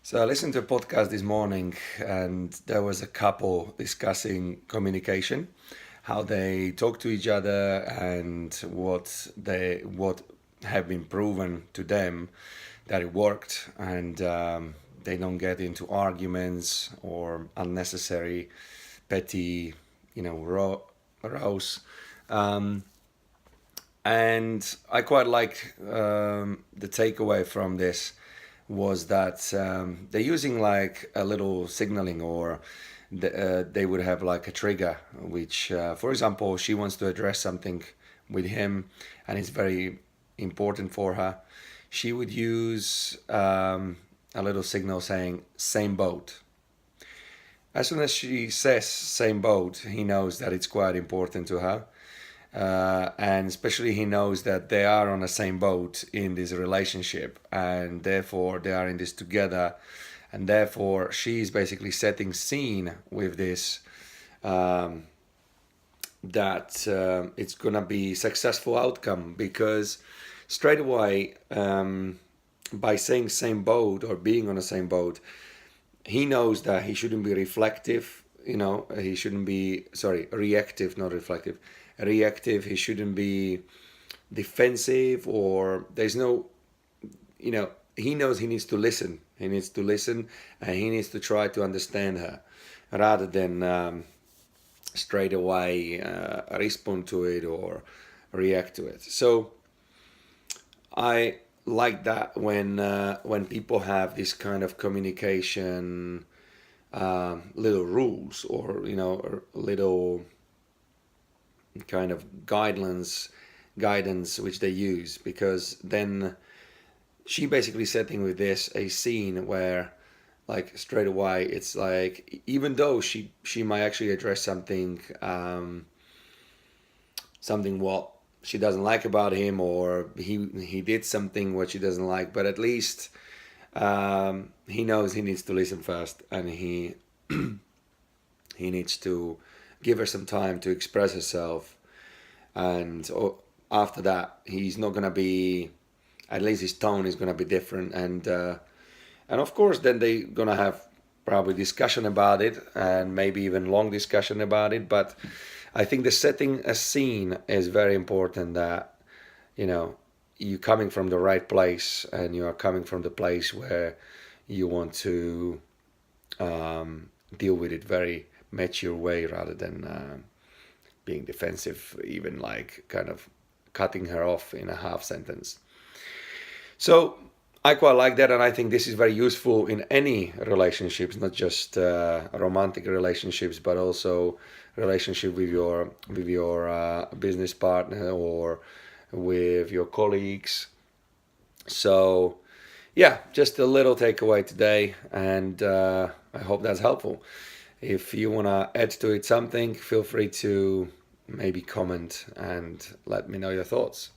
So I listened to a podcast this morning, and there was a couple discussing communication, how they talk to each other, and what have been proven to them that it worked, and they don't get into arguments or unnecessary, petty, rows. Um, and I quite like the takeaway from this was that they're using like a little signaling, or they would have like a trigger, which, for example, she wants to address something with him and it's very important for her. She would use a little signal saying, same boat. As soon as she says same boat, he knows that it's quite important to her. And especially he knows that they are on the same boat in this relationship, and therefore they are in this together, and therefore she's basically setting scene with this, um, that it's gonna be successful outcome, because straight away, by saying same boat or being on the same boat, he knows that he shouldn't be reflective. He shouldn't be, sorry, reactive, not reflective. Reactive. He shouldn't be defensive, or there's no, he knows he needs to listen. He needs to listen, and he needs to try to understand her, rather than straight away respond to it or react to it. So I like that when people have this kind of communication, little rules, or or little kind of guidance which they use, because then she basically setting with this a scene where, like, straight away it's like, even though she might actually address something what she doesn't like about him, or he did something what she doesn't like, but at least he knows he needs to listen first, and he needs to give her some time to express herself. And after that, he's not gonna be, at least his tone is gonna be different. And of course then they gonna have probably discussion about it, and maybe even long discussion about it. But I think the setting a scene is very important, that you know you coming from the right place, and you are coming from the place where you want to deal with it very mature way, rather than being defensive, even like kind of cutting her off in a half sentence. So I quite like that, and I think this is very useful in any relationships, not just romantic relationships, but also relationship with your business partner, or with your colleagues. So yeah, just a little takeaway today, and I hope that's helpful. If you want to add to it something, feel free to maybe comment and let me know your thoughts.